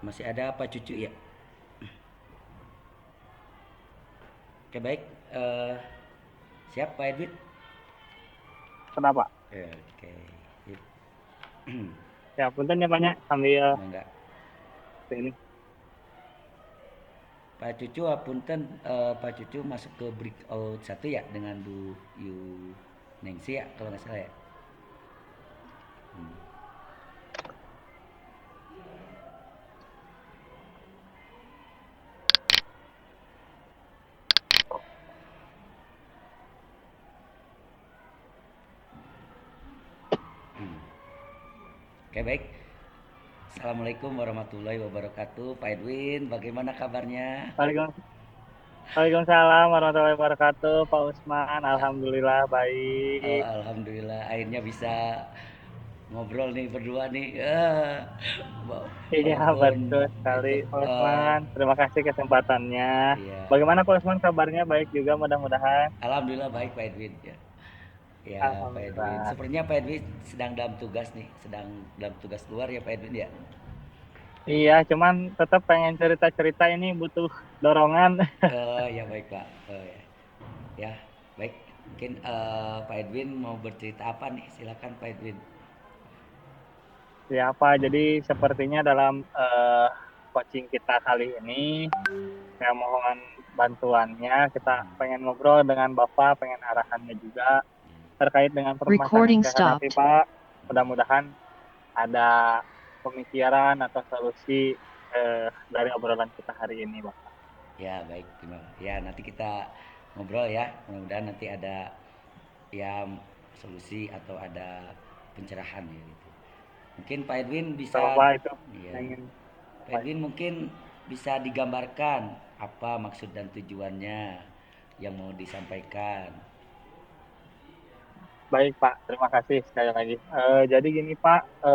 Masih ada apa cucu ya? Oke baik. Eh, Siap Pak Edwin? Kenapa? Oke. Sip. Ya, punten ya banyak sambil Enggak. ini. Pak Cucu apunten, Pak Cucu masuk ke breakout satu ya dengan Bu Yu Nengsi ya kalau nggak salah ya. Hmm. Hmm. Oke baik. Assalamualaikum warahmatullahi wabarakatuh. Pak Edwin, bagaimana kabarnya? Waalaikumsalam Waalaikumsalam warahmatullahi wabarakatuh, Pak Usman. Alhamdulillah baik. Alhamdulillah akhirnya bisa ngobrol nih berdua nih. Iya, Walaupun betul sekali, itu Pak Usman. Terima kasih kesempatannya. iya. Bagaimana Pak Usman kabarnya? Baik juga mudah-mudahan. Alhamdulillah baik Pak Edwin ya. Ya Pak Edwin. Alhamdulillah. Sepertinya Pak Edwin sedang dalam tugas nih, sedang dalam tugas luar ya Pak Edwin ya. Iya, cuman tetap pengen cerita-cerita ini butuh dorongan. Ya baik Pak. Ya. Ya, baik. Mungkin Pak Edwin mau bercerita apa nih? Silakan Pak Edwin. Ya, Pak. Jadi sepertinya dalam coaching kita kali ini, saya mohon bantuannya. Kita pengen ngobrol dengan Bapak, pengen arahannya juga terkait dengan permasalahan yang Recording saya hadapi, stopped. Pak. Mudah-mudahan ada pemikiran atau solusi dari obrolan kita hari ini, Bapak. Ya baik, terima. Ya nanti kita ngobrol ya. Mudah-mudahan nanti ada ya solusi atau ada pencerahan ya gitu. Mungkin Pak Edwin Kalau bisa, Bapak itu ya, ingin Pak apa ya? Edwin mungkin bisa digambarkan apa maksud dan tujuannya yang mau disampaikan. Baik, Pak. Terima kasih sekali lagi. Jadi gini, Pak,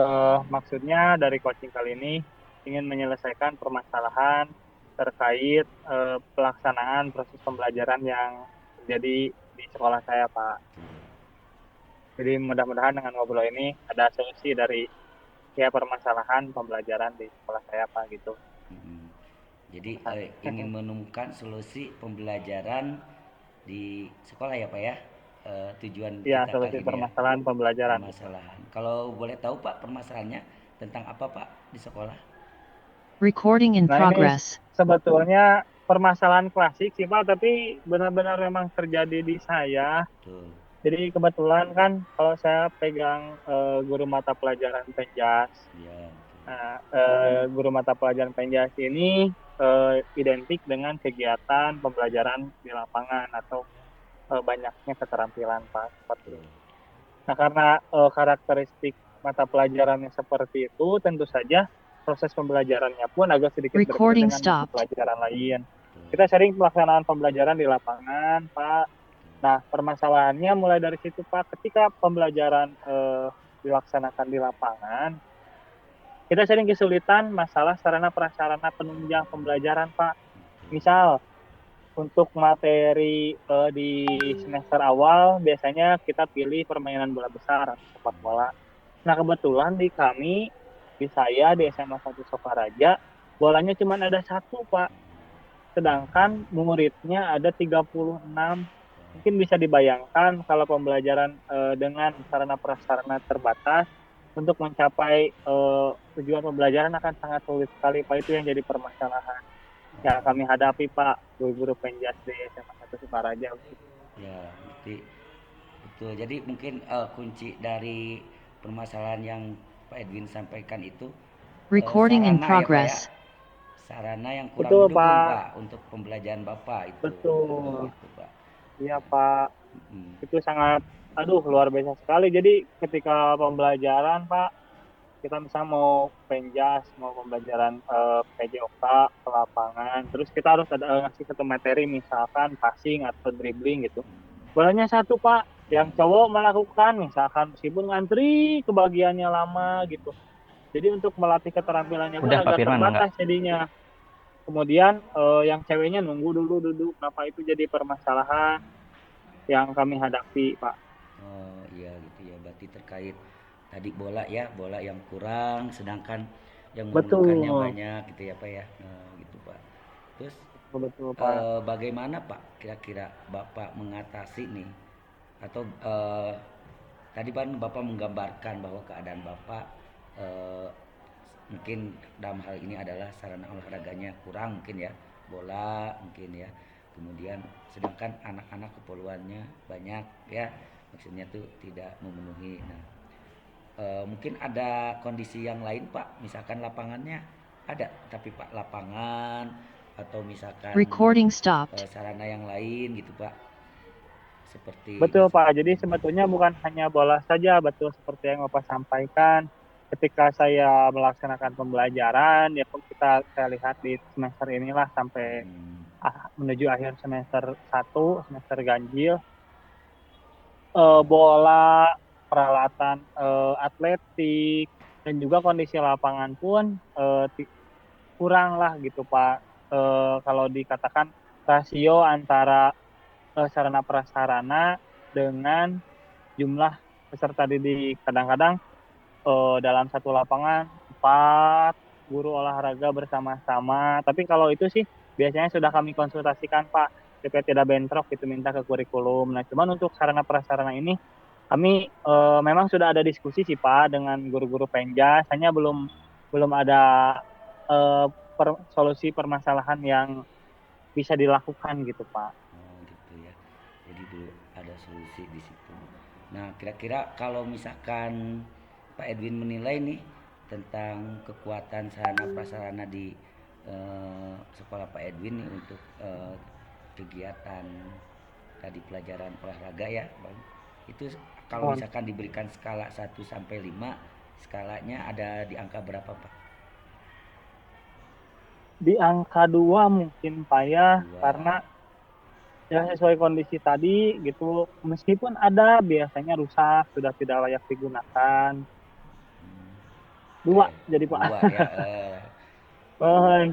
maksudnya dari coaching kali ini ingin menyelesaikan permasalahan terkait pelaksanaan proses pembelajaran yang terjadi di sekolah saya, Pak. Jadi mudah-mudahan dengan ngobrol ini ada solusi dari ya permasalahan pembelajaran di sekolah saya, Pak, gitu. Mm. Jadi Terima kasih. ingin menemukan solusi pembelajaran di sekolah ya Pak ya. Tujuan Ya, kita solusi kali ini ya. permasalahan pembelajaran, betul. Permasalahan. Kalau boleh tahu Pak permasalahannya tentang apa Pak di sekolah? Recording in Nah, ini progress. sebetulnya permasalahan klasik sih, Pak, tapi benar-benar memang terjadi di saya. Tuh. Jadi kebetulan kan kalau saya pegang guru mata pelajaran Penjas. Ya. Nah, guru mata pelajaran Penjas ini identik dengan kegiatan pembelajaran di lapangan atau banyaknya keterampilan, Pak, seperti Tuh. itu. Nah, karena karakteristik mata pelajarannya seperti itu, tentu saja proses pembelajarannya pun agak sedikit berbeda Recording dengan mata stopped. pelajaran lain. Tuh. Kita sering pelaksanaan pembelajaran di lapangan, Pak. Nah, permasalahannya mulai dari situ, Pak. Ketika pembelajaran dilaksanakan di lapangan, kita sering kesulitan masalah sarana prasarana penunjang pembelajaran, Pak. Misal, untuk materi di semester awal, biasanya kita pilih permainan bola besar atau sepak bola. Nah, kebetulan di kami, di saya, di SMA 1 Sokaraja, bolanya cuma ada satu, Pak. Sedangkan muridnya ada 36. Mungkin bisa dibayangkan kalau pembelajaran dengan sarana prasarana terbatas, untuk mencapai tujuan pembelajaran akan sangat sulit sekali, Pak. Itu yang jadi permasalahan yang kami hadapi, Pak, guru-guru penjas di SMA 1 Sokaraja. Ya, berarti betul. Jadi mungkin kunci dari permasalahan yang Pak Edwin sampaikan itu Recording in sarana ya Pak ya. progress. Sarana yang kurang Betul, mendukung Pak. Pak untuk pembelajaran Bapak itu. Betul. Gitu Pak. Iya, Pak. Mm. Itu sangat, aduh, luar biasa sekali. Jadi ketika pembelajaran, Pak, kita misalnya mau penjas, mau pembelajaran PJOK ke lapangan, terus kita harus ada ngasih satu materi, misalkan passing atau dribbling gitu. Bolanya satu, Pak, Ya, yang cowok melakukan, misalkan meskipun ngantri kebagiannya lama gitu. Jadi untuk melatih keterampilannya pun Udah Pak agak Firman mangga. terbatas jadinya. Kemudian yang ceweknya nunggu dulu duduk, kenapa itu jadi permasalahan yang kami hadapi, Pak. oh iya gitu ya. Berarti terkait tadi bola ya, bola yang kurang sedangkan yang Betul, memerlukannya banyak gitu ya Pak ya. Nah, gitu Pak. Terus betul Pak. bagaimana Pak kira-kira Bapak mengatasi nih atau tadi kan Bapak menggambarkan bahwa keadaan Bapak eh, mungkin dalam hal ini adalah sarana olahraganya kurang mungkin ya, bola mungkin ya. Kemudian sedangkan anak-anak keperluannya banyak ya, maksudnya tuh tidak memenuhi. Nah, mungkin ada kondisi yang lain Pak, misalkan lapangannya ada, tapi Pak lapangan atau misalkan Recording stopped. sarana yang lain gitu Pak, seperti Betul Pak. Jadi sebetulnya bukan hanya bola saja, betul seperti yang Bapak sampaikan. Ketika saya melaksanakan pembelajaran, ya saya lihat di semester inilah sampai mm, menuju akhir semester 1, semester ganjil, bola, peralatan atletik, dan juga kondisi lapangan pun kurang lah gitu Pak. Kalau dikatakan rasio antara sarana prasarana dengan jumlah peserta didik. Kadang-kadang dalam satu lapangan 4 guru olahraga bersama-sama. Tapi kalau itu sih biasanya sudah kami konsultasikan Pak, supaya tidak bentrok itu minta ke kurikulum. Nah, cuman untuk sarana prasarana ini kami memang sudah ada diskusi sih Pak dengan guru-guru Penjas, hanya belum belum ada eh, solusi permasalahan yang bisa dilakukan gitu Pak. oh gitu ya, jadi belum ada solusi di situ. Nah kira-kira kalau misalkan Pak Edwin menilai nih tentang kekuatan sarana prasarana di sekolah Pak Edwin nih untuk kegiatan tadi pelajaran olahraga ya Bang, itu kalau Mohon. misalkan diberikan skala 1 sampai 5, skalanya ada di angka berapa Pak? Di angka 2 mungkin Pak ya, Dua. karena ya sesuai kondisi tadi gitu, meskipun ada biasanya rusak, sudah tidak layak digunakan. Hmm, oke, 2 jadi Pak. dua ya. Oh,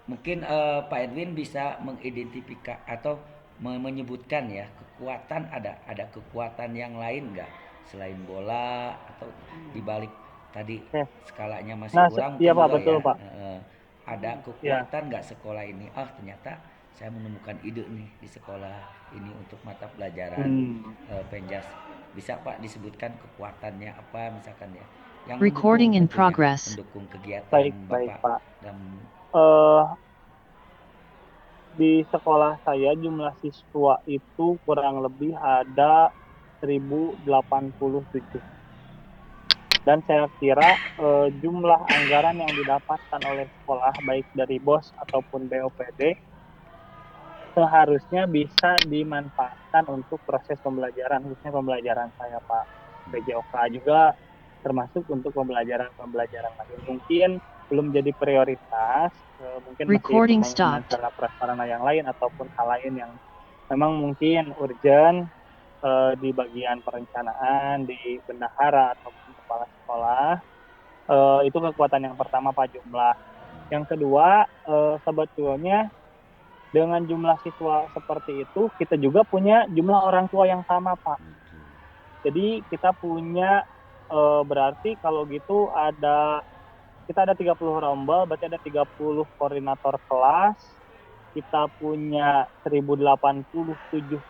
Mungkin Pak Edwin bisa mengidentifikasi atau menyebutkan ya kekuatan, ada kekuatan yang lain nggak selain bola atau dibalik tadi oke. skalanya masih Nah, kurang iya mungkin Pak, 2 betul ya. Pak. Ada Ya. kekuatan nggak sekolah ini? Ah ternyata saya menemukan ide nih di sekolah ini untuk mata pelajaran Hmm. Penjas. Bisa Pak disebutkan kekuatannya apa misalkan ya? Yang mendukung Recording in tentunya, progress. mendukung kegiatan Baik, baik Bapak Pak. dalam. Eh di sekolah saya jumlah siswa itu kurang lebih ada 1087. Dan saya kira jumlah anggaran yang didapatkan oleh sekolah baik dari BOS ataupun BOPD seharusnya bisa dimanfaatkan untuk proses pembelajaran, khususnya pembelajaran saya Pak. PJOK juga termasuk untuk pembelajaran-pembelajaran lain. Mungkin belum jadi prioritas, mungkin masih Recording pembangunan stopped. sarana prasarana yang lain ataupun hal lain yang memang mungkin urgent di bagian perencanaan, di bendahara ataupun kepala sekolah. Itu kekuatan yang pertama Pak, jumlah. Yang kedua, sebetulnya dengan jumlah siswa seperti itu, kita juga punya jumlah orang tua yang sama, Pak. Jadi kita punya berarti kalau gitu kita ada 30 rombel, berarti ada 30 koordinator kelas. Kita punya 1087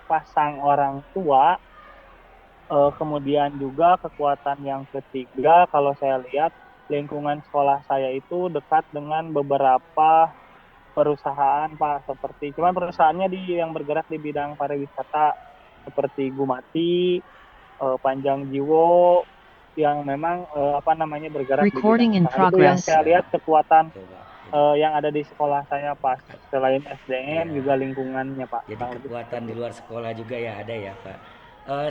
pasang orang tua. Kemudian juga kekuatan yang ketiga, kalau saya lihat lingkungan sekolah saya itu dekat dengan beberapa perusahaan Pak, seperti cuman perusahaannya yang bergerak di bidang pariwisata seperti Gumati, Panjang Jiwo yang memang apa namanya bergerak di bidang Recording in usaha. Itu yang progress. saya Ya, lihat kekuatan betul Pak. Jadi, yang ada di sekolah saya Pak. Selain SDM iya. juga lingkungannya Pak, Jadi kurang lebih kekuatan seperti di itu. luar sekolah juga ya ada ya Pak.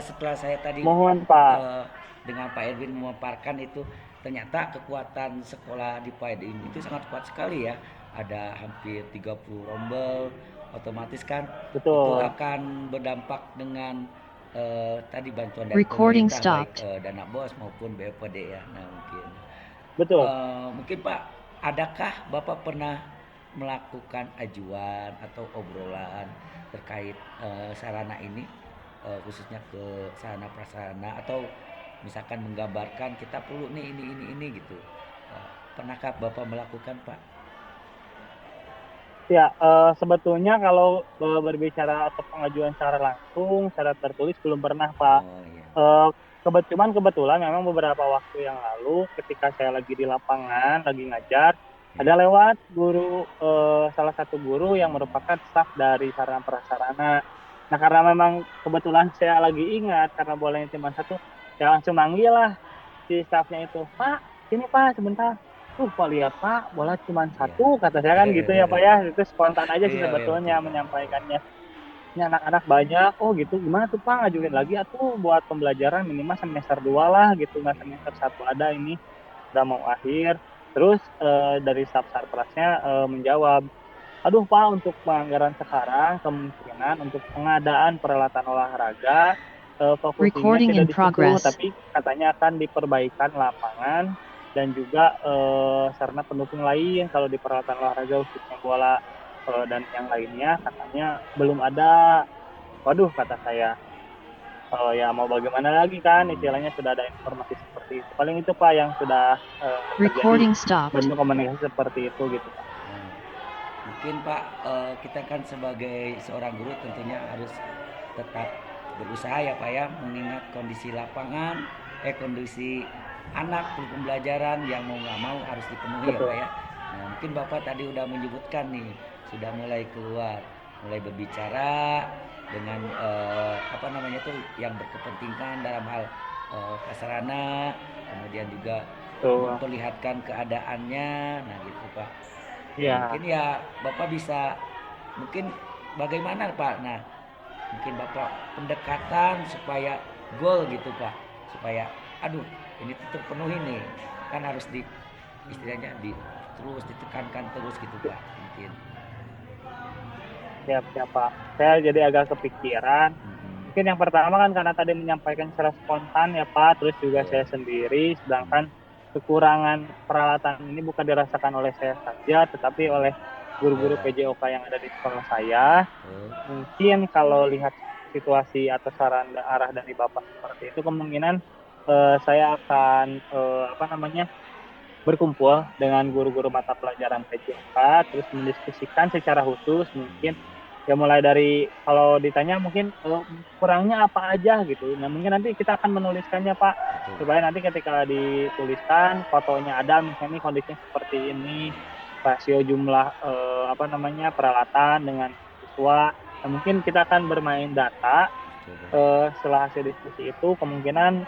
Setelah saya tadi Mohon Pak. eh, dengan Pak Edwin memaparkan itu, ternyata kekuatan sekolah di Pak Edwin itu sangat kuat sekali ya. Ada hampir 30 rombel, otomatis kan itu Betul. akan berdampak dengan tadi bantuan dari Recording pemerintah baik stopped. dana BOS maupun BPD ya. Nah mungkin Betul. Mungkin Pak, adakah Bapak pernah melakukan ajuan atau obrolan terkait sarana ini, khususnya ke sarana prasarana atau misalkan menggambarkan kita perlu nih ini gitu. pernahkah Bapak melakukan, Pak? Ya, sebetulnya kalau berbicara atau pengajuan secara langsung, secara tertulis belum pernah, Pak. Oh iya. Eh, kebetulan memang beberapa waktu yang lalu ketika saya lagi di lapangan, lagi ngajar, ada Iya. lewat guru, salah satu guru yang merupakan staf dari sarana prasarana. Nah, karena memang kebetulan saya lagi ingat karena bolanya cuma satu, ya langsung manggil lah si stafnya itu, Pak, sini Pak, sebentar. Pak lihat Pak, bola cuma Iya. satu, kata saya kan gitu ya Pak ya. Itu spontan aja sih Iya, iya betul, sebetulnya Pak. menyampaikannya. Ini anak-anak banyak, oh gitu, gimana tuh Pak ngajuin lagi atuh buat pembelajaran minimal semester 2 lah gitu, nggak semester satu ada ini, udah mau akhir. Terus dari staf sarprasnya menjawab, aduh Pak, untuk penganggaran sekarang kemungkinan untuk pengadaan peralatan olahraga focusingnya Recording tidak in di situ, progress. tapi katanya akan diperbaikan lapangan dan juga sarana pendukung lain kalau di peralatan olahraga khususnya bola dan yang lainnya katanya belum ada. Waduh, kata saya, ya mau bagaimana lagi kan, Hmm. istilahnya sudah ada informasi seperti itu. Paling itu Pak yang sudah terjadi Recording stopped. bentuk komunikasi seperti itu gitu Pak. Nah, mungkin Pak, kita kan sebagai seorang guru tentunya harus tetap berusaha ya Pak ya, mengingat kondisi lapangan, kondisi anak pembelajaran yang mau nggak mau harus dipenuhi ya Betul. Pak ya. Nah, mungkin Bapak tadi udah menyebutkan nih, sudah mulai keluar, mulai berbicara dengan apa namanya tuh yang berkepentingan dalam hal prasarana, kemudian juga Tuh. memperlihatkan keadaannya, nah gitu Pak. Nah, Ya. mungkin ya Bapak bisa, mungkin bagaimana Pak? Nah, mungkin Bapak pendekatan supaya goal gitu Pak, supaya aduh ini tuh terpenuhi nih, kan harus di istilahnya di terus ditekankan terus gitu Pak, mungkin. Siap, siap Pak. Saya jadi agak kepikiran. Mm-mm. Mungkin yang pertama kan karena tadi menyampaikan secara spontan ya Pak, terus juga Betul. saya sendiri, Mm. sedangkan kekurangan peralatan ini bukan dirasakan oleh saya saja, tetapi oleh guru-guru Betul. PJOK yang ada di sekolah saya. Betul. Mungkin kalau lihat situasi atau saran dan arah dari Bapak seperti itu, kemungkinan saya akan apa namanya berkumpul dengan guru-guru mata pelajaran PJOK, terus mendiskusikan secara khusus mungkin ya mulai dari kalau ditanya mungkin kurangnya apa aja gitu. Nah mungkin nanti kita akan menuliskannya Pak, Betul. supaya nanti ketika dituliskan fotonya ada misalnya kondisinya seperti ini, rasio jumlah apa namanya peralatan dengan siswa. Nah, mungkin kita akan bermain data Betul. setelah hasil diskusi itu kemungkinan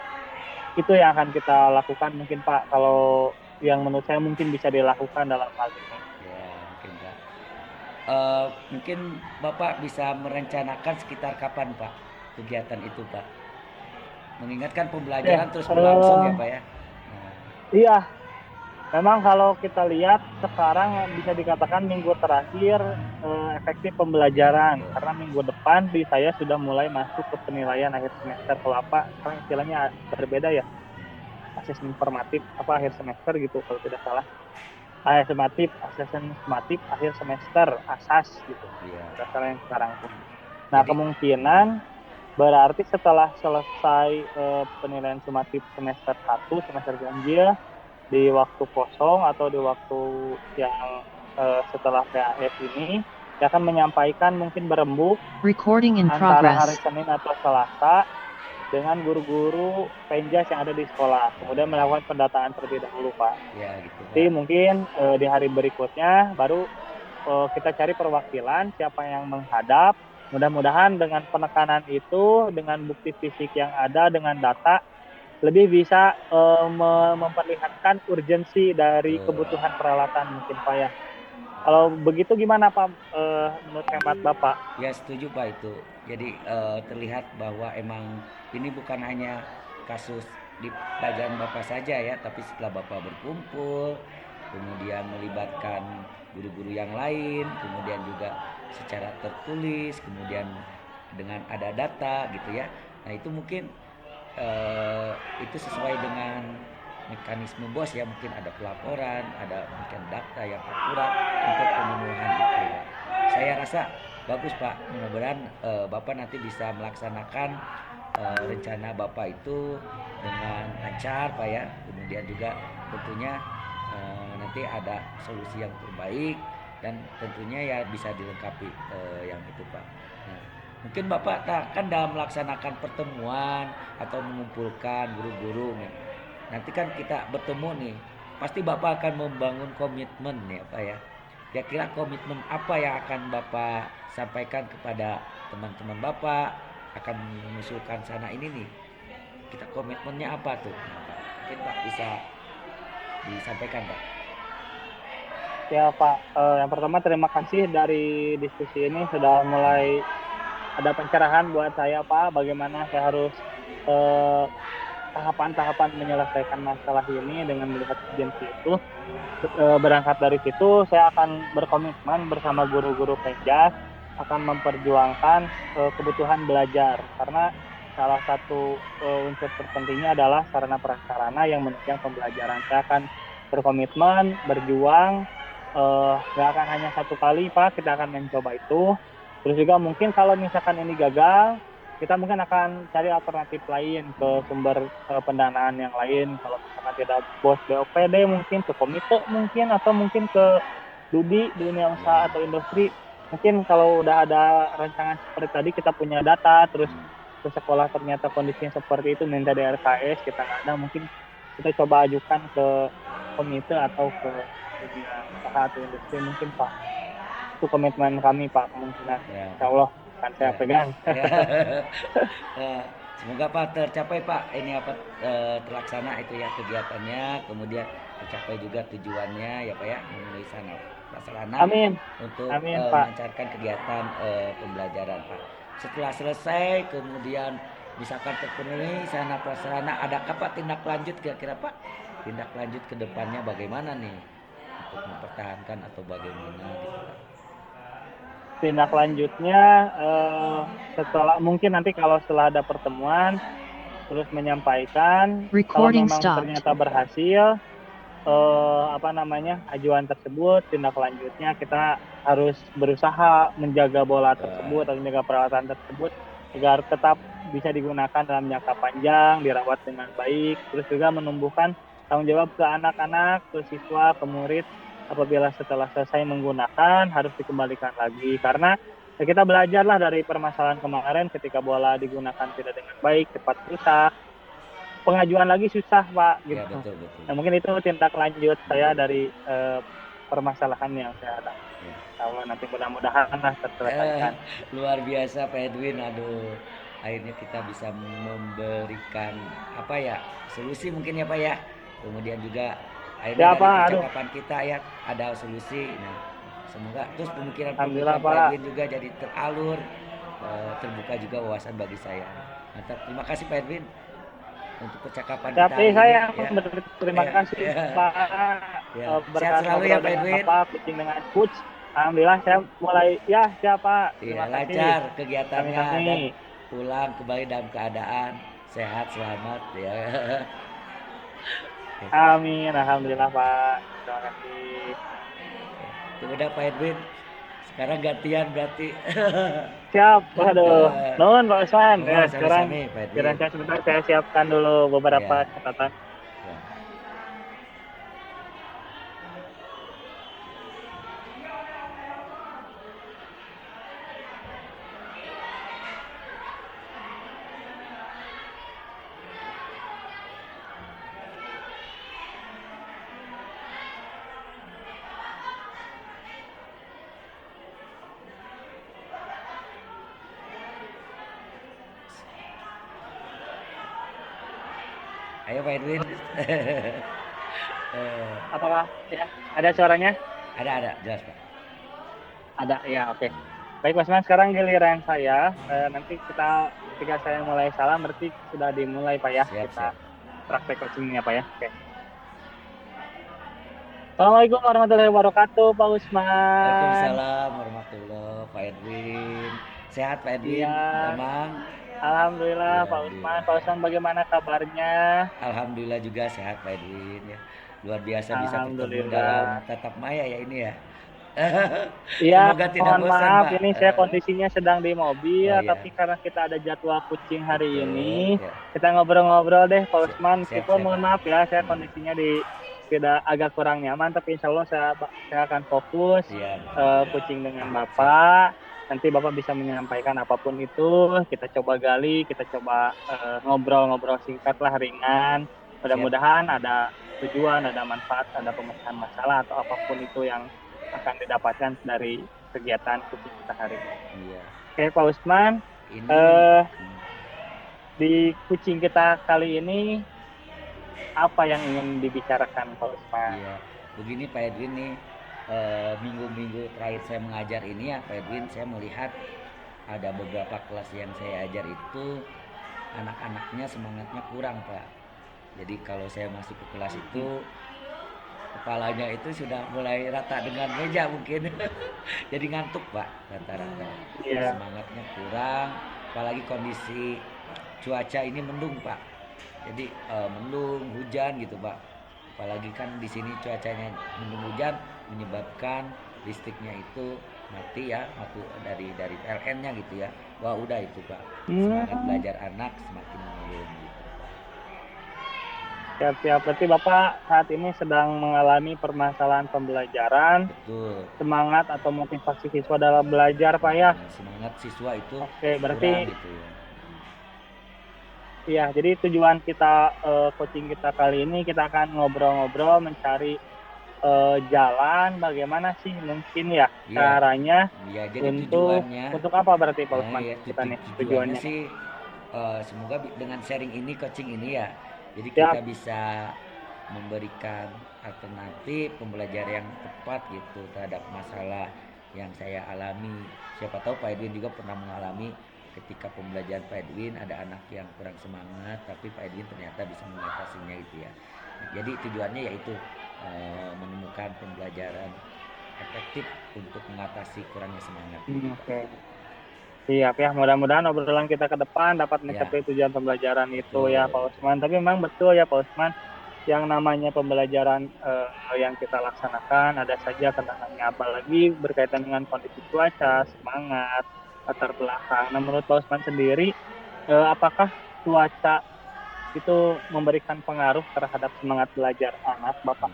itu yang akan kita lakukan mungkin Pak, kalau yang menurut saya mungkin bisa dilakukan dalam hal ini. Ya, mungkin Pak. Mungkin Bapak bisa merencanakan sekitar kapan Pak kegiatan itu Pak? Mengingatkan Oke, pembelajaran terus berlangsung ya Pak ya. Nah, iya, memang kalau kita lihat sekarang bisa dikatakan minggu terakhir efektif pembelajaran, betul. karena minggu depan di saya sudah mulai masuk ke penilaian akhir semester. Kalau apa, sekarang istilahnya berbeda ya, asesmen formatif apa akhir semester gitu kalau tidak salah. Asesmen formatif akhir semester, asas gitu. Iya. Tidak salah yang sekarang tuh. Nah, Jadi kemungkinan berarti setelah selesai penilaian sumatif semester 1, semester ganjil, di waktu kosong atau di waktu yang setelah PAS ini, dia akan menyampaikan mungkin berembuk Recording in antara hari progress. Senin atau Selasa dengan guru-guru penjas yang ada di sekolah. Kemudian melakukan pendataan terlebih dahulu, Pak. ya gitu Jadi Pak. mungkin di hari berikutnya baru kita cari perwakilan siapa yang menghadap. Mudah-mudahan dengan penekanan itu, dengan bukti fisik yang ada, dengan data, lebih bisa memperlihatkan urgensi dari Betul. kebutuhan peralatan mungkin Pak ya. Kalau begitu gimana Pak menurut hemat Bapak? Ya setuju Pak itu. Jadi terlihat bahwa emang ini bukan hanya kasus di pelajaran Bapak saja ya, tapi setelah Bapak berkumpul, kemudian melibatkan guru-guru yang lain, kemudian juga secara tertulis, kemudian dengan ada data gitu ya. Nah itu mungkin itu sesuai dengan mekanisme BOS ya, mungkin ada pelaporan, ada mungkin data yang akurat untuk pemenuhan itu. Saya rasa bagus Pak, mudah-mudahan Bapak nanti bisa melaksanakan rencana Bapak itu dengan lancar Pak ya. Kemudian juga tentunya nanti ada solusi yang terbaik dan tentunya ya bisa dilengkapi yang itu Pak. Nah, mungkin Bapak kan dalam melaksanakan pertemuan atau mengumpulkan guru-guru nih. Nanti kan kita bertemu nih, pasti Bapak akan membangun komitmen ya Pak ya. Kira-kira komitmen apa yang akan Bapak sampaikan kepada teman-teman Bapak akan mengusulkan sana ini nih. Kita komitmennya apa tuh? Nah, Pak, mungkin Pak bisa disampaikan Pak. Ya Pak, yang pertama terima kasih dari diskusi ini sudah mulai ada pencerahan buat saya Pak, bagaimana saya harus eh, tahapan-tahapan menyelesaikan masalah ini dengan melihat urgensi itu. Berangkat dari situ, saya akan berkomitmen bersama guru-guru Penjas akan memperjuangkan kebutuhan belajar karena salah satu unsur terpentingnya adalah sarana prasarana yang menunjang pembelajaran. Saya akan berkomitmen, berjuang, nggak akan hanya satu kali Pak, kita akan mencoba itu. Terus juga mungkin kalau misalkan ini gagal, kita mungkin akan cari alternatif lain ke sumber pendanaan yang lain. Kalau misalkan tidak bos BOPD mungkin ke komite mungkin, atau mungkin ke Dudi, dunia usaha atau industri. Mungkin kalau udah ada rancangan seperti tadi, kita punya data, terus ke sekolah ternyata kondisinya seperti itu, minta DRKS, kita nggak ada, mungkin kita coba ajukan ke komite atau ke dunia usaha atau industri mungkin Pak. Itu komitmen kami Pak, kemungkinan. Ya, Insya Allah akan saya ya. pegang. Eh, Semoga Pak tercapai Pak ini apa terlaksana itu ya kegiatannya, kemudian tercapai juga tujuannya ya Pak ya, memenuhi prasarana Amin. untuk Amin, Pak. melancarkan kegiatan pembelajaran Pak. Setelah selesai kemudian misalkan terpenuhi sarana prasarana, adakah Pak tindak lanjut kira-kira Pak? Tindak lanjut ke depannya bagaimana nih untuk mempertahankan atau bagaimana gitu Pak? Tindak lanjutnya setelah mungkin nanti kalau setelah ada pertemuan terus menyampaikan kalau Recording memang stopped. ternyata berhasil ajuan tersebut, tindak lanjutnya kita harus berusaha menjaga bola tersebut atau menjaga peralatan tersebut agar tetap bisa digunakan dalam jangka panjang, dirawat dengan baik, terus juga menumbuhkan tanggung jawab ke anak-anak, ke siswa, ke murid apabila setelah selesai menggunakan harus dikembalikan lagi karena ya kita belajarlah dari permasalahan kemarin ketika bola digunakan tidak dengan baik, cepat rusak, pengajuan lagi susah Pak gitu. Ya betul betul. Nah, mungkin itu tindak lanjut saya dari permasalahan yang saya ada. Ya. Kalau nanti mudah-mudahan lah terselesaikan. Luar biasa Pak Edwin, aduh akhirnya kita bisa memberikan apa ya solusi mungkin ya Pak ya, kemudian juga akhirnya Ya, dari Pak, aduh. percakapan kita ya ada solusi. Nah semoga terus pemikiran Alhamdulillah, Pak Pak. Edwin juga jadi teralur, terbuka juga wawasan bagi saya. Mantap, terima kasih Pak Edwin untuk percakapan kita Tapi hari saya ini ya. berterima kasih Pak Ya. berkat Sehat selalu ya ngobrol Pak dengan Edwin. Bapak, kucing dengan coach. Alhamdulillah saya mulai ya siapa. Iya, Terima kasih. lancar kegiatannya Kami-kami. dan pulang kembali dalam keadaan sehat selamat ya. Amin, alhamdulillah Pak. Terima kasih. Itu udah Pak Edwin. Sekarang gantian berarti. Siap, waduh. Nuhun Pak Usman. Oh, Ya, sekarang sami-sami Pak Edwin. kira sebentar saya siapkan dulu beberapa Ya. catatan. Ya. Ayo Pak Edwin. Apakah ya ada suaranya? Ada jelas Pak. Ada ya, oke. Baik Mas Man, sekarang giliran saya. Nanti ketika saya mulai salam berarti sudah dimulai Pak ya. Siap, Kita siap. praktek coachingnya Pak ya. Oke. Assalamualaikum warahmatullahi wabarakatuh Pak Usman. Waalaikumsalam warahmatullahi Pak Edwin. Sehat Pak Edwin, Iya. Damang. Alhamdulillah Pak Alhamdulillah. Usman. Pak Usman bagaimana kabarnya? Alhamdulillah juga sehat Pak Edwin ya. Luar biasa bisa bertemu Alhamdulillah. dalam tatap maya ya ini ya. Iya, Semoga tidak mohon bosan maaf Pak. ini saya kondisinya sedang di mobil, Oh, iya. tapi karena kita ada jadwal kucing hari Betul, ini, ya. kita ngobrol-ngobrol deh Pak Usman. Siap, Meskipun siap, mohon Pak. maaf ya, saya kondisinya di tidak agak kurang nyaman, tapi insya Allah saya akan fokus Iya. coaching dengan Bapak. Nanti Bapak bisa menyampaikan apapun itu, kita coba gali, kita coba ngobrol-ngobrol singkat lah, ringan. Siap. Mudah-mudahan ada tujuan, ada manfaat, ada pemecahan masalah atau apapun itu yang akan didapatkan dari kegiatan coaching kita hari ini. Iya. Oke, Pak Usman, Ini eh, di coaching kita kali ini apa yang ingin dibicarakan Pak Usman? iya. Begini Pak Edwin nih, minggu-minggu terakhir saya mengajar ini ya Pak Edwin, saya melihat ada beberapa kelas yang saya ajar itu anak-anaknya semangatnya kurang Pak. Jadi kalau saya masuk ke kelas itu kepalanya itu sudah mulai rata dengan meja mungkin. Jadi ngantuk Pak rata-rata. Iya. Semangatnya kurang, apalagi kondisi cuaca ini mendung Pak. Jadi mendung, hujan gitu Pak. Apalagi kan di sini cuacanya mendung hujan menyebabkan listriknya itu mati ya, waktu dari PLN-nya gitu ya. Wah udah itu Pak, semangat belajar anak semakin menurun gitu. Siap-siap. Berarti Bapak saat ini sedang mengalami permasalahan pembelajaran, Betul. semangat atau motivasi siswa dalam belajar, Pak ya. Semangat siswa itu Oke, kurang berarti gitu ya. ya, jadi tujuan kita coaching kita kali ini kita akan ngobrol-ngobrol mencari jalan bagaimana sih mungkin ya Iya, caranya ya jadi untuk tujuannya, apa berarti Pak Usman ya, kita nih tujuannya tujuannya? sih semoga dengan sharing ini, coaching ini ya, jadi kita Siap. bisa memberikan alternatif pembelajaran yang tepat gitu terhadap masalah yang saya alami. Siapa tahu Pak Edwin juga pernah mengalami ketika pembelajaran Pak Edwin ada anak yang kurang semangat, tapi Pak Edwin ternyata bisa mengatasinya gitu ya. Jadi tujuannya yaitu menemukan pembelajaran efektif untuk mengatasi kurangnya semangat. Oke. Siap ya, mudah-mudahan obrolan kita ke depan dapat Ya, mencapai tujuan pembelajaran itu ya betul. Pak Usman. Tapi memang betul ya Pak Usman, yang namanya pembelajaran yang kita laksanakan ada saja tantangannya, apalagi berkaitan dengan kondisi cuaca, semangat, latar belakang. Nah, menurut Pak Usman sendiri, apakah cuaca itu memberikan pengaruh terhadap semangat belajar anak Bapak?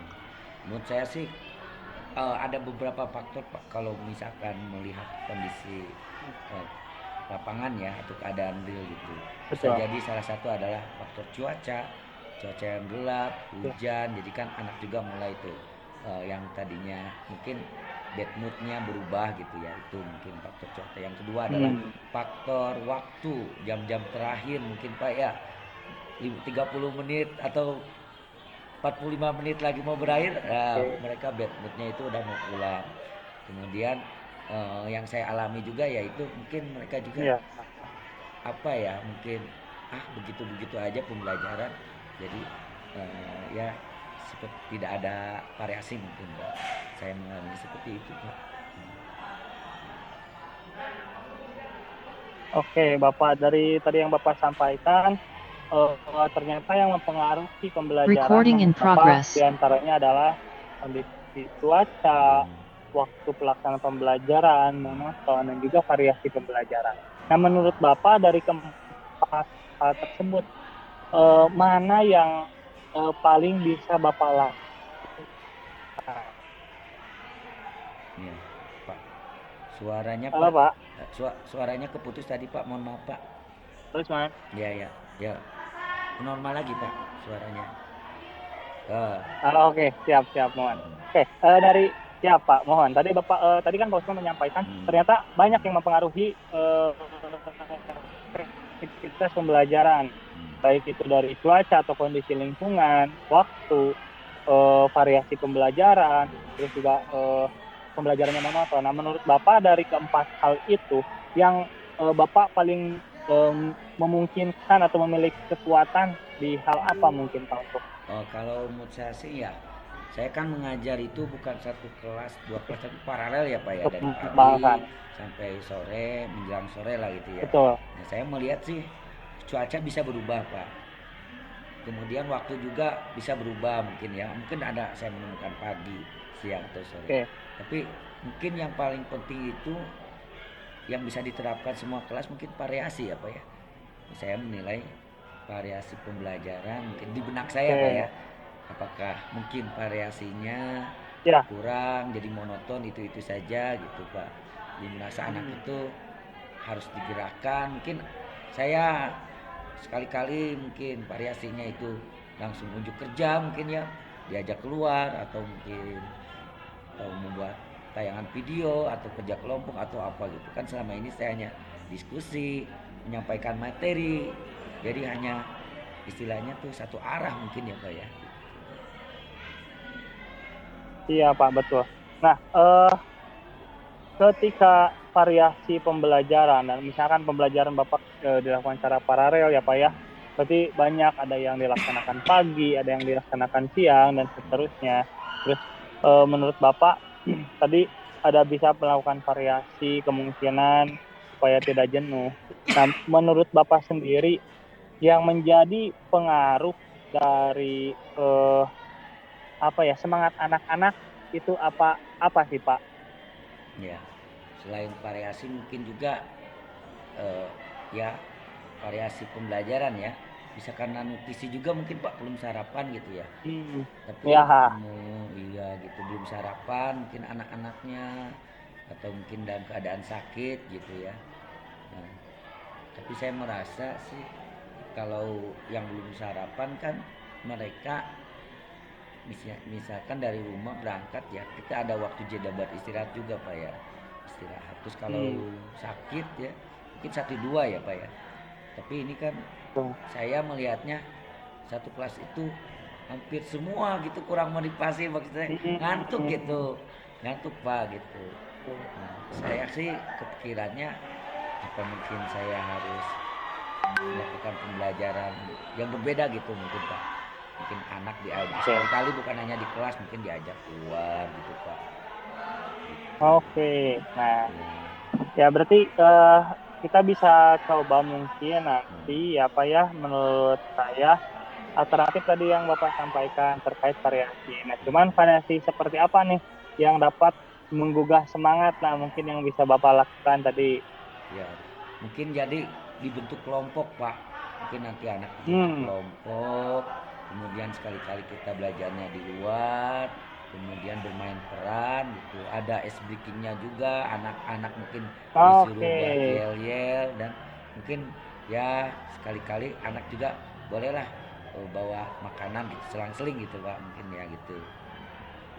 Menurut saya sih ada beberapa faktor Pak kalau misalkan melihat kondisi eh, lapangan ya atau keadaan real gitu. Bisa Betul. jadi salah satu adalah faktor cuaca yang gelap, Ya. hujan. Jadi kan anak juga mulai tuh yang tadinya mungkin bad moodnya berubah gitu ya, itu mungkin faktor cuaca. Yang kedua adalah faktor waktu, jam-jam terakhir mungkin Pak ya, 30 menit atau 45 menit lagi mau berakhir, nah, Oke. mereka bad moodnya itu udah mau pulang. Kemudian yang saya alami juga yaitu mungkin mereka juga Iya. apa ya, mungkin begitu-begitu aja pembelajaran. Jadi ya seperti tidak ada variasi mungkin Pak. Saya mengalami seperti itu Pak. Oke, Bapak, dari tadi yang Bapak sampaikan, ternyata yang mempengaruhi Recording pembelajaran in Bapak progress. diantaranya adalah kondisi cuaca, waktu pelaksanaan pembelajaran, monoton, dan juga variasi pembelajaran. Nah, menurut Bapak dari keempat hal tersebut, mana yang paling bisa Bapak lakukan? Iya, Pak. Suaranya Halo, Pak, Pak. suaranya keputus tadi Pak. Mohon maaf Pak. Terus, Mas. Ya. Normal lagi Pak suaranya. Halo, oke, siap, mohon. Oke, dari siapa? Mohon. Tadi Bapak, tadi kan Pak Usman menyampaikan ternyata banyak yang mempengaruhi efektivitas pembelajaran, baik itu dari cuaca atau kondisi lingkungan, waktu, variasi pembelajaran, terus juga pembelajarannya monoton. Nah, menurut Bapak dari keempat hal itu, yang Bapak paling memungkinkan atau memiliki kekuatan di hal apa mungkin Pak untuk? Kalau menurut saya sih ya, saya kan mengajar itu bukan satu kelas, dua kelas, tapi paralel ya Pak ya, dari Kembangkan. pagi sampai sore, menjelang sore lah gitu ya. Betul. Nah, saya melihat sih cuaca bisa berubah Pak. Kemudian waktu juga bisa berubah mungkin ya. Mungkin ada saya menemukan pagi, siang atau sore. Oke. Tapi mungkin yang paling penting itu yang bisa diterapkan semua kelas mungkin variasi ya Pak ya. Saya menilai variasi pembelajaran mungkin di benak saya Pak ya. apakah mungkin variasinya Ya. kurang jadi monoton itu saja gitu Pak. Jadi merasa anak Hmm. itu harus digerakkan. Mungkin saya sekali-kali mungkin variasinya itu langsung unjuk kerja mungkin ya, diajak keluar atau mungkin membuat tayangan video atau kerja kelompok atau apa gitu kan. Selama ini saya hanya diskusi, menyampaikan materi, jadi hanya istilahnya tuh satu arah mungkin ya Pak ya. Iya Pak, betul. Nah, ketika variasi pembelajaran dan misalkan pembelajaran Bapak dilakukan secara paralel ya Pak ya, berarti banyak, ada yang dilaksanakan pagi, ada yang dilaksanakan siang dan seterusnya. Terus menurut Bapak tadi ada bisa melakukan variasi kemungkinan supaya tidak jenuh. Nah, menurut Bapak sendiri yang menjadi pengaruh dari apa ya, semangat anak-anak itu apa apa sih Pak? Ya, selain variasi mungkin juga eh, ya variasi pembelajaran ya. Bisa karena nutrisi juga mungkin Pak belum sarapan gitu ya. Hmm, Tapi ya. iya gitu belum sarapan mungkin anak-anaknya atau mungkin dalam keadaan sakit gitu ya. Nah, tapi saya merasa sih kalau yang belum sarapan kan mereka misalkan dari rumah berangkat ya kita ada waktu jeda buat istirahat juga Pak ya, istirahat. Terus kalau Hmm, sakit ya mungkin 1 2 ya Pak ya, tapi ini kan tuh. saya melihatnya satu kelas itu hampir semua gitu kurang motivasi, maksudnya ngantuk Hmm, gitu, ngantuk Pak gitu. Nah, saya sih kepikirannya apa mungkin saya harus melakukan pembelajaran yang berbeda gitu mungkin Pak. Mungkin anak diajak Oke, sekali-kali bukan hanya di kelas, mungkin diajak keluar gitu Pak. oke. Nah, Hmm, ya berarti kita bisa coba mungkin nanti hmm. apa ya, menurut saya alternatif tadi yang Bapak sampaikan terkait variasi. Nah, cuman variasi seperti apa nih yang dapat menggugah semangat? Nah, mungkin yang bisa Bapak lakukan tadi. Ya, mungkin jadi dibentuk kelompok Pak. Mungkin nanti anak dibentuk Hmm, kelompok, kemudian sekali-kali kita belajarnya di luar, kemudian bermain peran gitu. Ada ice breakingnya juga, anak-anak mungkin disuruh oke. buat yel-yel dan mungkin ya sekali-kali anak juga bolehlah bawa makanan gitu, selang-seling gitu Pak, mungkin ya gitu.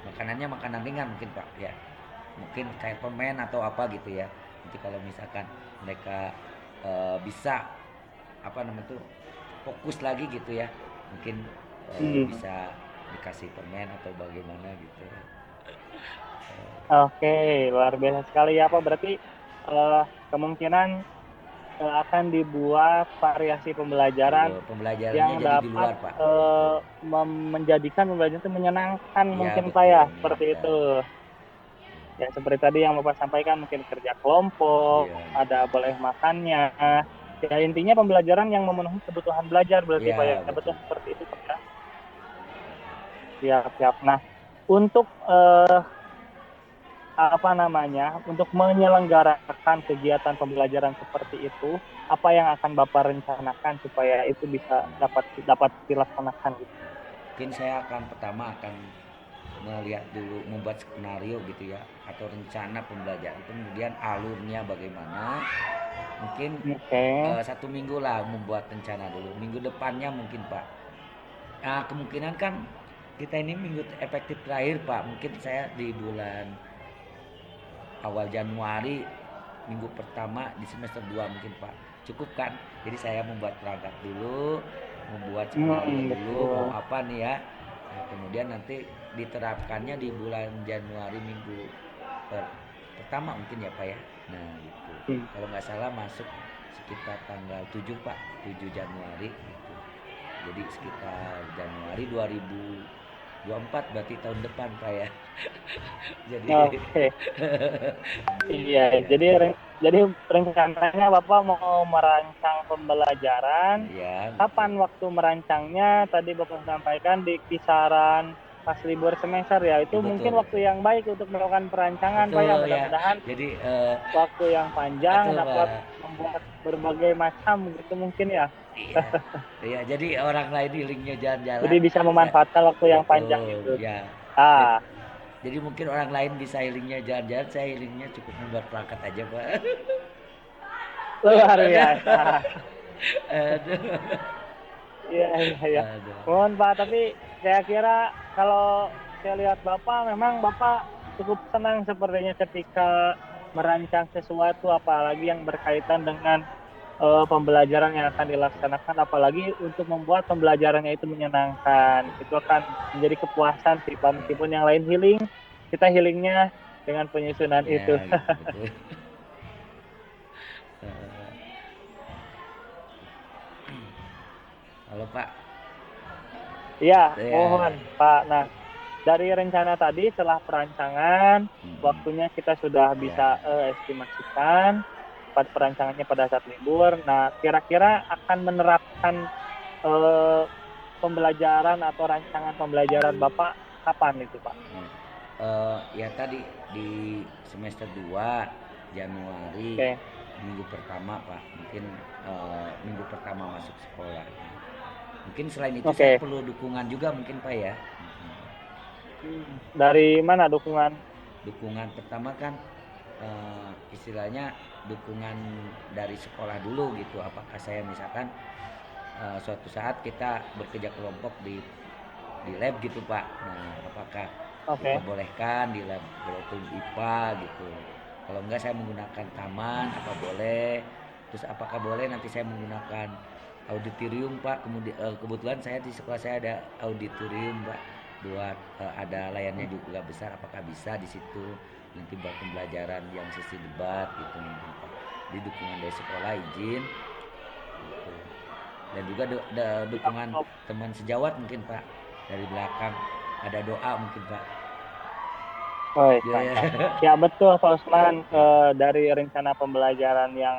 Makanannya makanan ringan mungkin Pak ya, mungkin kayak permen atau apa gitu ya. Nanti kalau misalkan mereka bisa apa namanya tuh fokus lagi gitu ya, mungkin Hmm, bisa dikasih permen atau bagaimana gitu. oke, luar biasa sekali ya Pak. Berarti eh, kemungkinan akan dibuat variasi pembelajaran Pembelajarannya yang jadi di dapat luar Pak, gitu. menjadikan pembelajaran itu menyenangkan Ya mungkin Pak betul, ya, seperti itu. menyenangkan. Ya seperti tadi yang Bapak sampaikan mungkin kerja kelompok, Iya ada betul. boleh makannya. Ya intinya pembelajaran yang memenuhi kebutuhan belajar berarti Pak ya. Iya Betul betul. seperti itu Pak ya. Siap, siap. Nah, untuk apa namanya, untuk menyelenggarakan kegiatan pembelajaran seperti itu, apa yang akan Bapak rencanakan supaya itu bisa dapat dapat dilaksanakan gitu? Mungkin saya akan pertama akan melihat dulu, membuat skenario gitu ya atau rencana pembelajaran, kemudian alurnya bagaimana. Mungkin Oke. 1 minggu lah membuat rencana dulu, minggu depannya mungkin Pak. Nah, kemungkinan kan kita ini minggu efektif terakhir Pak, mungkin saya di bulan awal Januari minggu pertama di semester 2 mungkin Pak, cukup kan? Jadi saya membuat perangkat dulu, membuat skenario dulu mau Betul. apa nih ya. Nah, kemudian nanti diterapkannya di bulan Januari minggu pertama mungkin ya Pak ya. Nah gitu, Hmm. kalau nggak salah masuk sekitar tanggal 7 Pak, 7 Januari gitu. Jadi sekitar Januari 2024 berarti tahun depan Pak ya. Jadi Oke. Iya, ya, jadi rencananya Bapak mau merancang pembelajaran. ya betul. Kapan waktu merancangnya? Tadi Bapak sampaikan di kisaran pas libur semester ya. Itu Ya, mungkin betul waktu betul. yang baik untuk melakukan perancangan, Pak ya. Betul ya. Mudah-mudahan Jadi waktu yang panjang betul dapat Pak. membuat berbagai macam gitu mungkin ya. Iya, iya. Jadi orang lain healingnya Jadi jalan-jalan, bisa saya memanfaatkan waktu yang panjang betul, itu. ya. Ja- Ah, Jadi mungkin orang lain bisa healingnya jalan-jalan, saya healingnya cukup membuat perangkat aja, Pak. luar Aduh, biasa. aduh, Iya, iya, iya. aduh. Mohon Pak, tapi saya kira kalau saya lihat Bapak, memang Bapak cukup senang sepertinya ketika merancang sesuatu, apalagi yang berkaitan dengan pembelajaran yang akan dilaksanakan, apalagi untuk membuat pembelajarannya itu menyenangkan. Itu akan menjadi kepuasan sih Pak, meskipun yang lain healing, kita healingnya dengan penyusunan itu. Ya, gitu, betul. Eh, Halo, Pak. Iya, Ya. mohon Pak. Nah, dari rencana tadi setelah perancangan, Mm-mm. waktunya kita sudah Ya. bisa estimasikan pada perancangannya pada saat libur. Nah, kira-kira akan menerapkan eh, pembelajaran atau rancangan pembelajaran Bapak kapan itu, Pak? Ya tadi di semester 2 Januari Oke, minggu pertama Pak, mungkin minggu pertama masuk sekolah. Mungkin selain itu saya oke. perlu dukungan juga mungkin Pak ya. Dari mana dukungan? Dukungan pertama kan istilahnya dukungan dari sekolah dulu gitu. Apakah saya misalkan suatu saat kita bekerja kelompok di lab gitu Pak. Nah, apakah Oke, diperbolehkan di lab laboratorium IPA gitu. Kalau enggak saya menggunakan taman apa boleh. Terus apakah boleh nanti saya menggunakan auditorium Pak. Kemudian kebetulan saya di sekolah saya ada auditorium Pak. Buat ada layarnya juga besar. Apakah bisa di situ nanti buat pembelajaran yang sesi debat gitu mungkin Pak. Di dukungan dari sekolah izin gitu. Dan juga dukungan teman sejawat mungkin Pak dari belakang ada doa mungkin Pak. oh, Ya, ya. mantap. Ya betul Pak Usman, Ya. dari rencana pembelajaran yang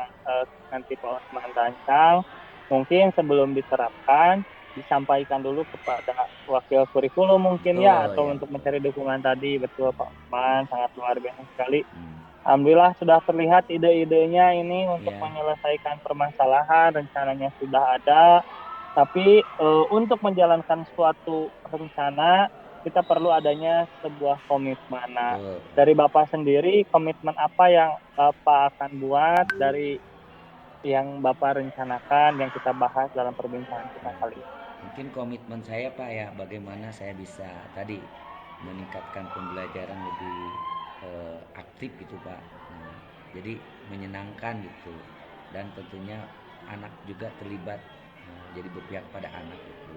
nanti Pak Usman rancang, mungkin sebelum diterapkan disampaikan dulu kepada wakil kurikulum mungkin ya, Betul atau ya untuk betul. mencari dukungan tadi. Betul Pak Usman, sangat luar biasa sekali. Hmm. Alhamdulillah sudah terlihat ide-idenya ini untuk Ya, menyelesaikan permasalahan, rencananya sudah ada. Tapi untuk menjalankan suatu rencana, kita perlu adanya sebuah komitmen. Nah, betul. dari Bapak sendiri, komitmen apa yang Bapak akan buat dari yang Bapak rencanakan, yang kita bahas dalam perbincangan kita Ya. kali ini? Mungkin komitmen saya Pak ya bagaimana saya bisa tadi meningkatkan pembelajaran lebih aktif gitu Pak. Nah, jadi menyenangkan gitu dan tentunya anak juga terlibat jadi berpihak pada anak gitu.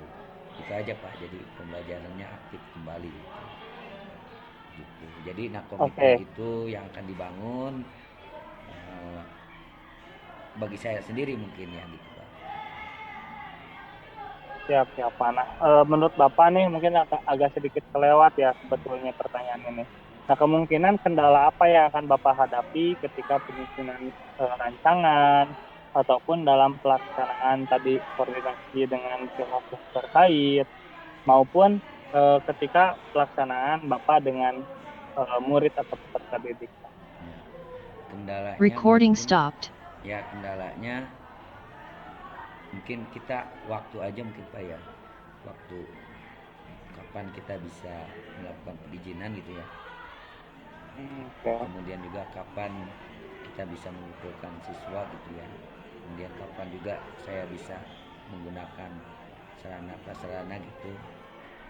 Itu aja Pak. Jadi pembelajarannya aktif kembali gitu. Gitu. Jadi nah komitmen Oke, itu yang akan dibangun eh, bagi saya sendiri mungkin ya gitu Pak. siap, siap, Pak. Nah, menurut Bapak nih, mungkin agak sedikit kelewat ya sebetulnya pertanyaan ini. Nah, kemungkinan kendala apa yang akan Bapak hadapi ketika penyusunan rancangan ataupun dalam pelaksanaan tadi koordinasi dengan pihak terkait maupun ketika pelaksanaan Bapak dengan murid atau peserta didik. Nah, kendalanya Recording mungkin stopped. ya kendalanya mungkin kita waktu aja mungkin Pak ya. Waktu kapan kita bisa melakukan perizinan gitu ya. Oke, Kemudian juga kapan kita bisa mengumpulkan siswa gitu ya. Kemudian kapan juga saya bisa menggunakan sarana prasarana gitu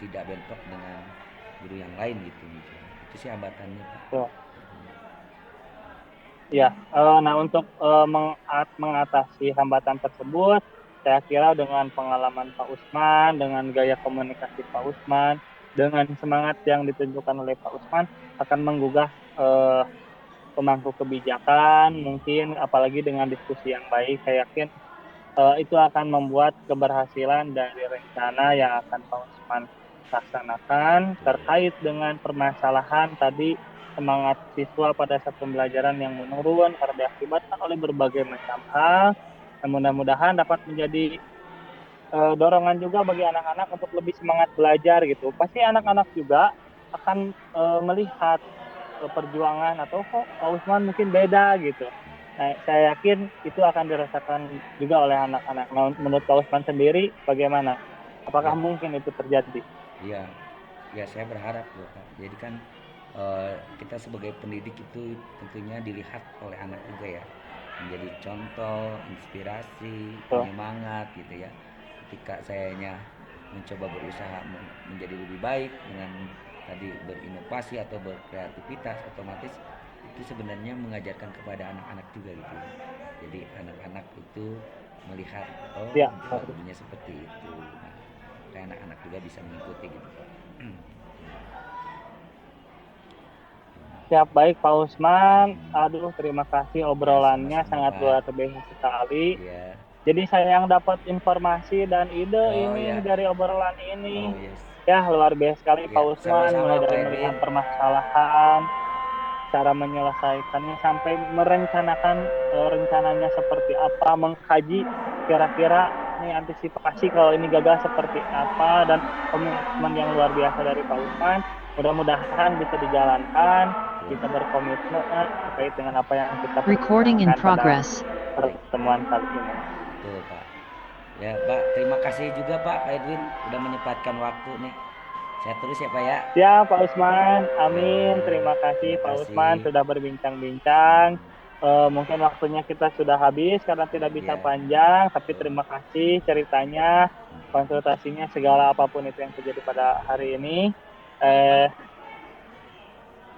tidak bentrok dengan guru yang lain gitu. Itu sih hambatannya Pak. so, ya, nah untuk mengatasi hambatan tersebut, saya kira dengan pengalaman Pak Usman, dengan gaya komunikasi Pak Usman, dengan semangat yang ditunjukkan oleh Pak Usman, akan menggugah eh, pemangku kebijakan, mungkin apalagi dengan diskusi yang baik, saya yakin itu akan membuat keberhasilan dari rencana yang akan Pak Usman laksanakan terkait dengan permasalahan tadi semangat siswa pada saat pembelajaran yang menurun karena diakibatkan oleh berbagai macam hal. Dan mudah-mudahan dapat menjadi dorongan juga bagi anak-anak untuk lebih semangat belajar gitu. Pasti anak-anak juga akan melihat perjuangan atau kok Pak Usman mungkin beda gitu. Saya yakin itu akan dirasakan juga oleh anak-anak. Nah, menurut Pak Usman sendiri bagaimana? Apakah Ya, mungkin itu terjadi? ya, ya saya berharap loh Pak. Jadi kan kita sebagai pendidik itu tentunya dilihat oleh anak juga ya, menjadi contoh, inspirasi, Tuh. penyemangat gitu ya. Ketika sayanya mencoba berusaha menjadi lebih baik dengan tadi berinovasi atau berkreativitas, otomatis itu sebenarnya mengajarkan kepada anak-anak juga gitu ya. Jadi anak-anak itu melihat oh Ya, bagunya seperti itu. Nah, kayak anak-anak juga bisa mengikuti gitu Pak. siap baik Pak Usman. Aduh, terima kasih Ya obrolannya sama-sama sangat Pak. luar biasa sekali. Iya. Jadi saya yang dapat informasi dan ide Oh ini ya. dari obrolan ini. Oh yes. Ya, luar biasa sekali Pak Ya Usman, mulai sama-sama Pak dari Edwin. melihat permasalahan, cara menyelesaikannya sampai merencanakan rencananya seperti apa, mengkaji kira-kira nih antisipasi kalau ini gagal seperti apa, dan komitmen yang luar biasa dari Pak Usman. Mudah-mudahan bisa dijalankan, kita berkomitmen terkait dengan apa yang kita Recording in perbincangkan pada progress. Baik. pertemuan kali ini. Betul Pak. Ya Pak, terima kasih juga Pak Edwin udah menyempatkan waktu nih. Saya terus ya Pak ya. Ya, Pak Usman, amin. Ya, Terima kasih terima Pak Usman kasih. sudah berbincang-bincang. Mungkin waktunya kita sudah habis karena tidak bisa Ya, panjang, tapi betul. terima kasih ceritanya, konsultasinya, segala apapun itu yang terjadi pada hari ini. Eh,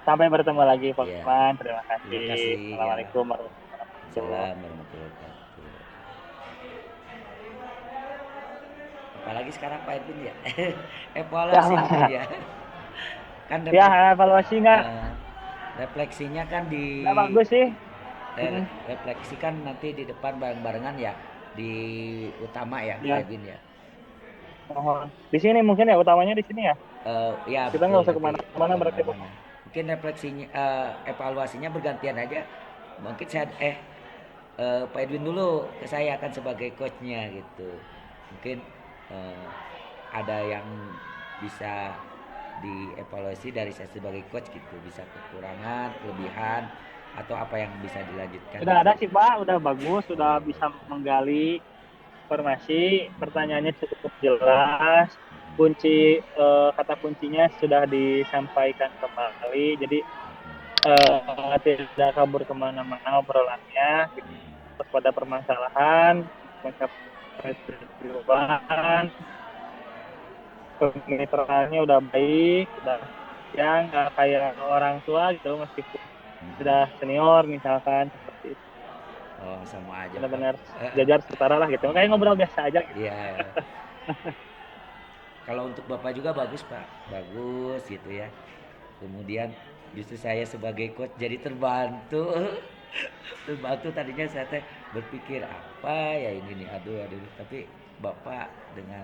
Sampai bertemu lagi Pak Ya, Usman. Terima terima kasih. kasih ya. Assalamualaikum warahmatullahi wabarakatuh. Assalamualaikum warahmatullahi wabarakatuh. Apalagi sekarang Pak Edwin ya. Ya, Evaluasi mungkin ya. Kan ya evaluasi nggak? refleksinya kan di Nggak bagus sih. Hmm, refleksi kan nanti di depan bareng-barengan ya di utama ya Pak ya, Edwin ya. mohon. Di sini mungkin ya, utamanya di sini ya. Ya Kita betul nggak usah nanti kemana-mana berarti Pak. bareng-barengan. Mungkin refleksinya evaluasinya bergantian aja. Mungkin saya Pak Edwin dulu ke saya akan sebagai coachnya gitu. Mungkin eh, ada yang bisa dievaluasi dari saya sebagai coach gitu, bisa kekurangan, kelebihan atau apa yang bisa dilanjutkan Udah gitu. ada sih Pak, udah bagus, sudah Oh, bisa menggali informasi, pertanyaannya cukup jelas, kata kuncinya sudah disampaikan kembali, jadi tidak kabur kemana-mana obrolannya, fokus pada permasalahan, mencapai tujuan, kemitraannya udah baik, udah yang nggak kayak orang tua gitu, meskipun sudah senior misalkan seperti itu. oh sama aja Pak. Benar-benar jajar setara lah gitu. Kayak ngobrol biasa aja gitu. Iya. Kalau untuk Bapak juga bagus Pak, bagus gitu ya. Kemudian justru saya sebagai coach jadi terbantu. Terbantu tadinya saya teh berpikir apa ya ini nih, aduh, tapi Bapak dengan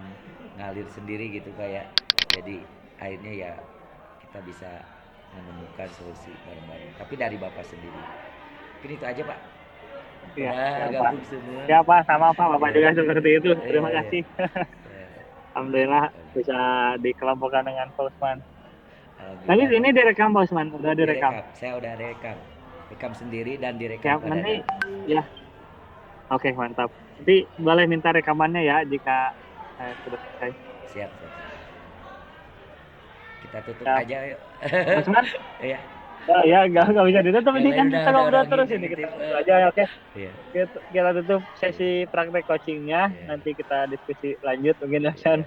ngalir sendiri gitu kayak, jadi akhirnya ya kita bisa menemukan solusi bareng-bareng. Tapi dari Bapak sendiri. Mungkin itu aja Pak. Iya, Udah ya Pak. gabung semua. Ya Pak, sama Pak. Bapak Ya, juga seperti itu. Terima ya. kasih. Ya. Alhamdulillah bisa dikelompokkan dengan Pak Usman. Nanti Alhamdulillah. ini direkam Pak Usman, udah direkam. Direkam, saya udah rekam sendiri dan direkam Siap, pada nanti data. ya. Oke, mantap. Nanti boleh minta rekamannya ya jika sudah selesai. Siap, siap. Kita tutup Siap. aja yuk. Pak Usman? Iya. Oh, ya, nggak bisa ditutup. Yang Ini lain kan udah kita ngobrol orang terus ini ini. Kita titip. ngobrol aja ya, oke. Iya. Kita tutup sesi praktek coachingnya. Iya. Nanti kita diskusi lanjut mungkin ya, Iya. San.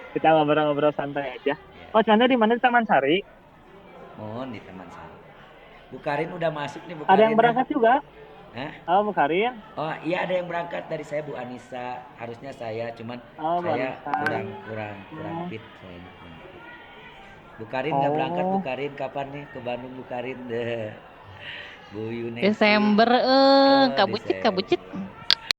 Kita ngobrol-ngobrol santai aja. Iya. Oh, Canda di mana, di Taman Sari? Mohon di teman saya. Bu Karin udah masuk nih Bu Ada Karin. yang berangkat juga? Hah? Oh, Bu Karin. Oh iya ada yang berangkat dari saya Bu Anissa. Harusnya saya cuman Oh, Bu saya Anissa. kurang fit saya ini, kurang fit. Bu Karin nggak berangkat Bu Oh, Karin kapan nih ke Bandung Bu Karin? Bu Yunesi. Desember, Oh, kabucit, Desember. kabucit.